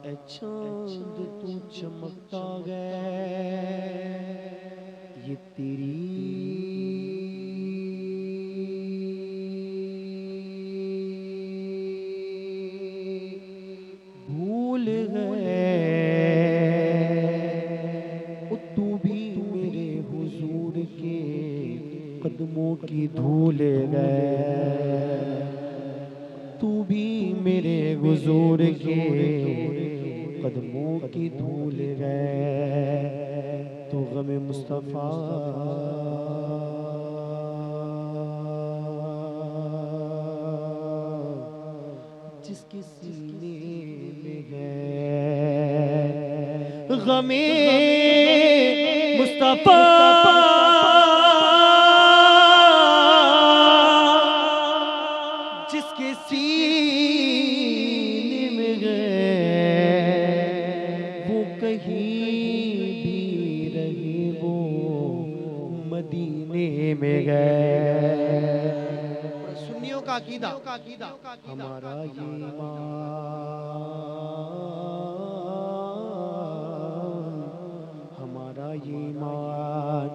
ए चांद तू चमकता गया, ये तेरी भूल है। ओ तू भी मेरे हुजूर के कदमों की धूल है, तू भी मेरे हुजूर के कदमों की धूल है। तो गमे मुस्तफ़ा जिसके सीने में है, गमे मुस्तफ़ा जिसके सीने में है, वो कहीं भी रहे वो मदीने में गए। सुन्नियों का अकीदा हमारा ये ईमान, हमारा ये ईमान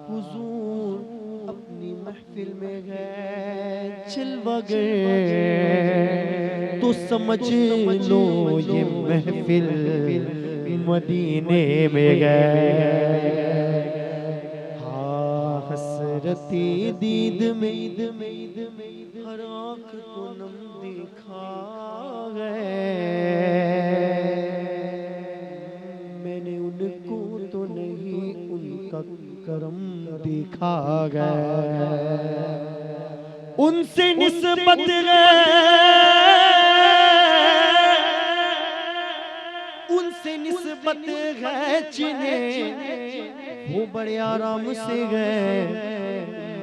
हुजूर अपनी महफिल में गए जलवा गए, तो समझ लो ये महफिल मदीने में गए। हाँ हसरती दीद में हर आँख को नम दिखा गए, मैंने उनको तो नहीं उनका करम दिखा गया, उनसे निस्बत उनसे निस्बत है जिन्हें वो बड़े आराम से गए,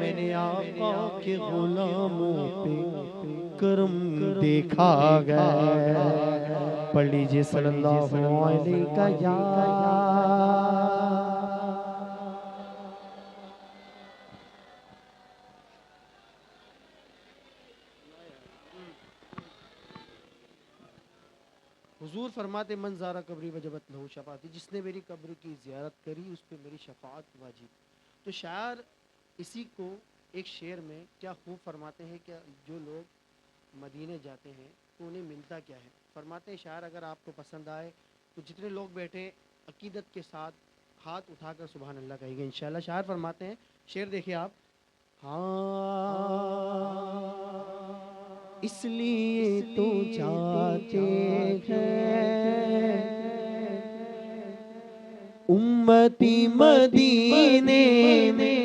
मैंने आका के गुलामों पे करम देखा गया। पढ़ लीजिए सल्लल्लाहु अलैहि का या हुजूर फरमाते मंजारा कब्री वजबत लहू शफाती, जिसने मेरी कब्र की ज़ियारत करी उस पर मेरी शफात वाजिब। तो शायर इसी को एक शेर में क्या खूब फरमाते हैं, क्या जो लोग मदीने जाते हैं तो उन्हें मिलता क्या है। फरमाते हैं शायर, अगर आपको पसंद आए तो जितने लोग बैठे अकीदत के साथ हाथ उठाकर सुभान अल्लाह कहेंगे इंशाल्लाह। शायर फरमाते हैं, शेर देखिए आप। हाँ इसलिए तो जाते हैं उम्मती मदीने में,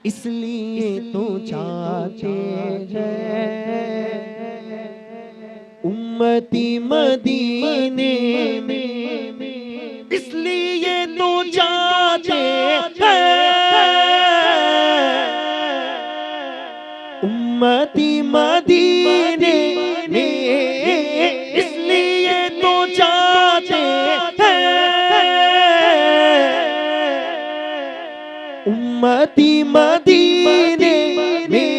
इसलिए तो जाते हैं उम्मती मदीने में, इसलिए तो जाते हैं उम्मती मदीने में, इसलिए तो जाते हैं उम्मती मदीने में।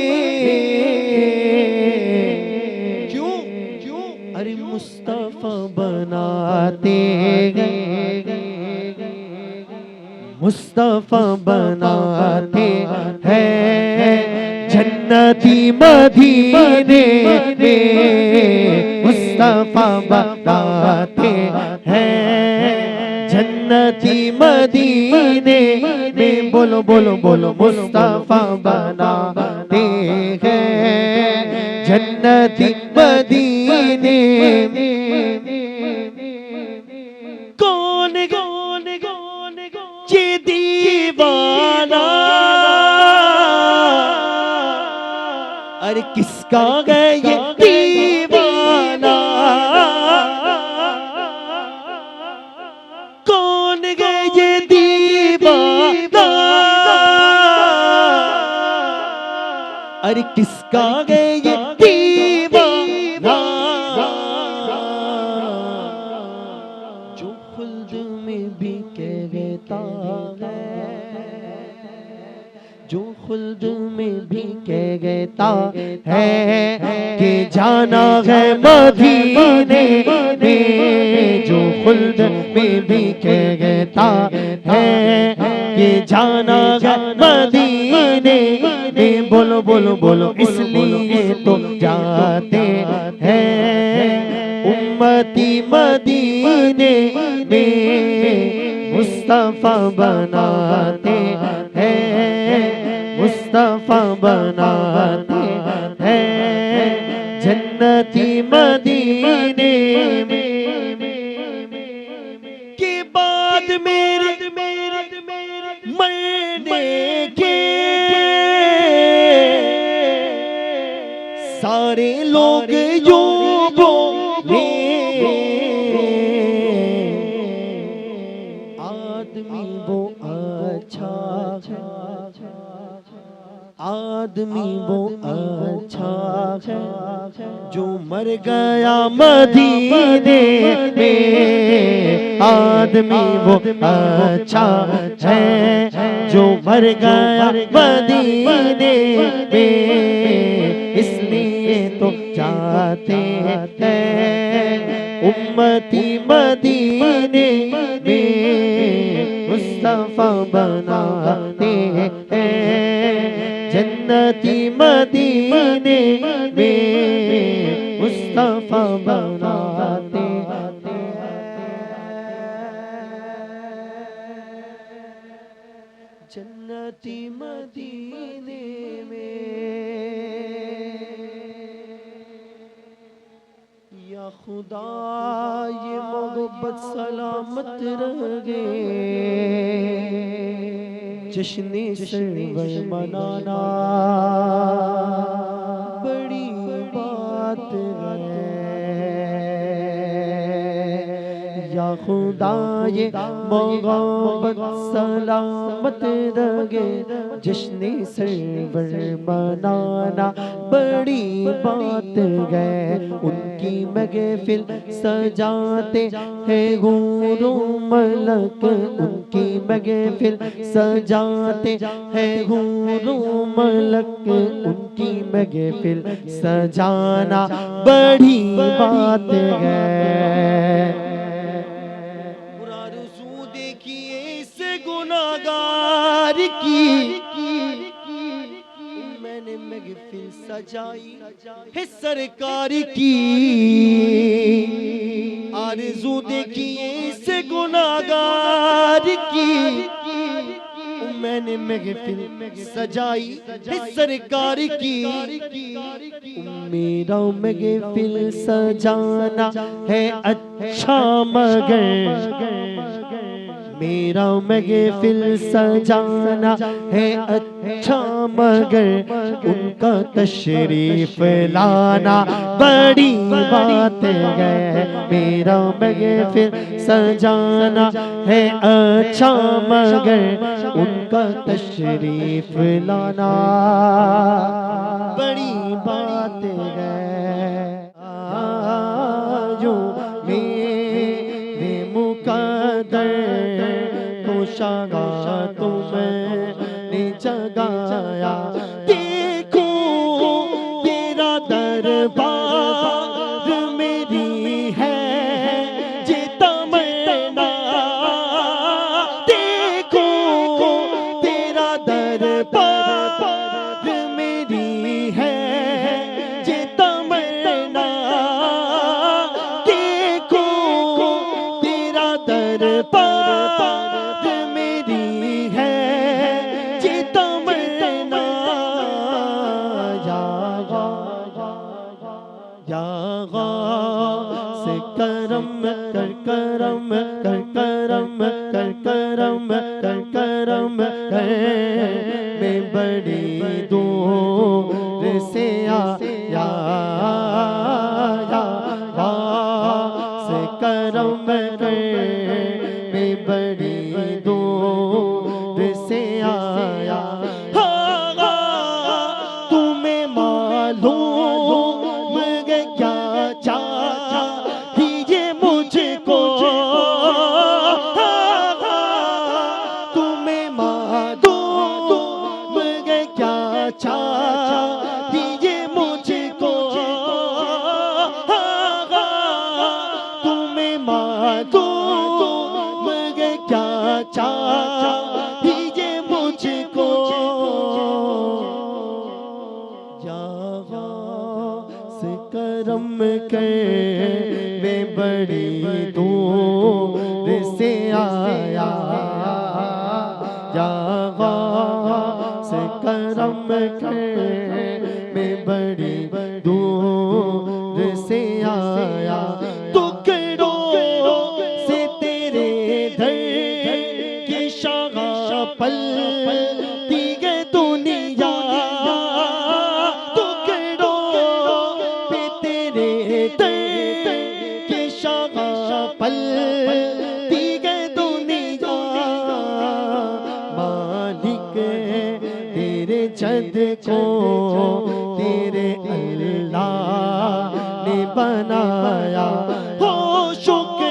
क्यों क्यों अरे मुस्तफा बनाते गए, मुस्तफा बनाते हैं जन्नती मदीने में, मुस्तफा बनाते हैं जन्नती मदीने में। बोलो बोलो बोलो मुस्तफा बनाते हैं जन्नती मदीने में। कौन कौन कौन ये दीवाना, अरे किसका गए ये दीवाना, कौन गए ये दीवाना, अरे किसका गए ये दीवाना, जो खुल्द में भी कहता है, जो खुल्द में भी कहता है कि जाना है मदीने में जो खुल्द में भी कहता है, ये जाना है मदीने में, बोलो बोलो बोलो, इसलिए तो जाते हैं उम्मती मदीने में, मुस्तफा बनाते हैं, मुस्तफा बनाते हैं जन्नती मदीने में, के बाद मेरे मरने के सारे लोग यूं बोले, आदमी वो अच्छा, आदमी वो अच्छा जो मर गया मदीने में, आदमी वो अच्छा है जो मर गया मदीने में, इसलिए तो जाते हैं उम्मती मदीने में, मुस्तफा बनाते हैं जन्नती मदीने में, मुस्तफा बनाते जन्नती मदीने में। या खुदा ये मोहब्बत सलामत रहे, जश्ने सरवर मनाना बड़ी बात है। या खुदा ये मोहब्बत सलामत रहे, जश्ने सरवर मनाना बड़ी बात है। उनकी महफिल सजाते हैं हूरो मलक, उनकी महफिल सजाते हैं हूरो मलक, उनकी महफिल सजाना बड़ी बात है। आरज़ू देखिए इस गुनाहगार की, मैंने महफिल सजाई है सरकार की। आरज़ू देखिए इस गुनाहगार की, मैंने महफिल सजाई है सरकार की। मेरा महफिल सजाना है अच्छा मगर, मेरा महफिल सजाना है अच्छा मगर, उनका तशरीफ लाना बड़ी बात है। मेरा महफिल सजाना है अच्छा मगर, उनका तशरीफ लाना बड़ी बात है। जो मेरे मुकद्दर को शगा तुमने जगाया, देखो तेरा दरबार मेरी है जे तमन्ना, देखो तेरा दरबार मेरी है जे तमन्ना, देखो तेरा दरबार मेरी है जे तमन्ना। या गौस करम कर करम कर करम कर करम कर करम कर, मैं बड़ी दूर से आया, गौस करम कर, मैं बड़ी दूर से आया। तुम्हें मालूम क्या चाहिए मुझको, तुम्हें मालूम क्या चाहिए मुझको, मालूम है क्या चाहिए मुझको, से करम कर मैं बड़ी दूर से आया, से करम कर मैं बड़ी दूर से आया। टुकड़ों से तेरे दर की शाह पलती है दुनिया, पलती है दुनिया। मालिक तेरे जद को तेरे अल्लाह ने बनाया, हो शुक्र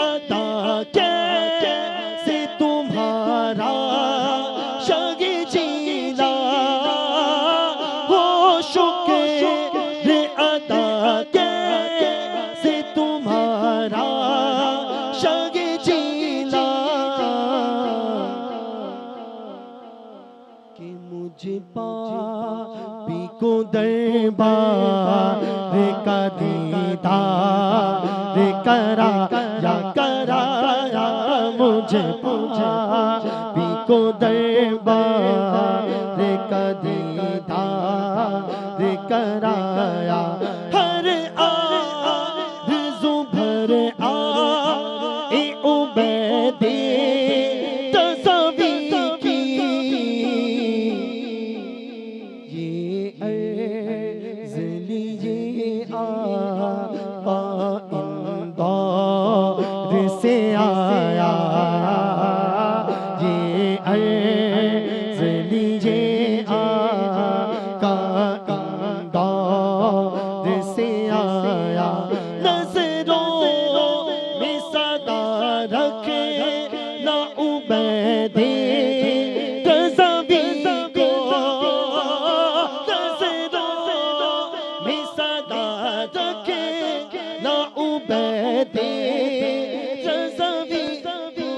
अदा कैसे तुम्हारा शगे जीला, हो शुक्र अदा कैसे तुम्हारा शगे जीला, कि मुझे पापी को दरबार का दीदार कराया, मुझे पापी को दरबार का दीदार कराया। हर आरज़ू भर आए उबैदे तज़वी की, ये अर्ज़ लीजिए आका इंदौर से आया, ये अर्ज़ लीजिए आका इंदौर से आया। नज़रों में सदा रखे ना उबैदे तज़वी को, नज़रों में सदा रखे ना उबैदे तज़वी को।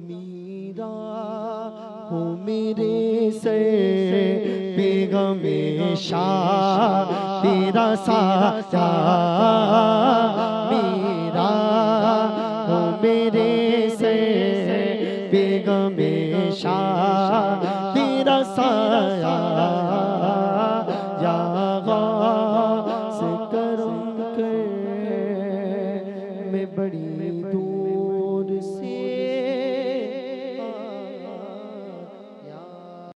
मीरा हो मेरे से हमेशा तेरा साचा, मेरा हो मेरे से हमेशा तेरा साया, या से करम कर मैं बड़ी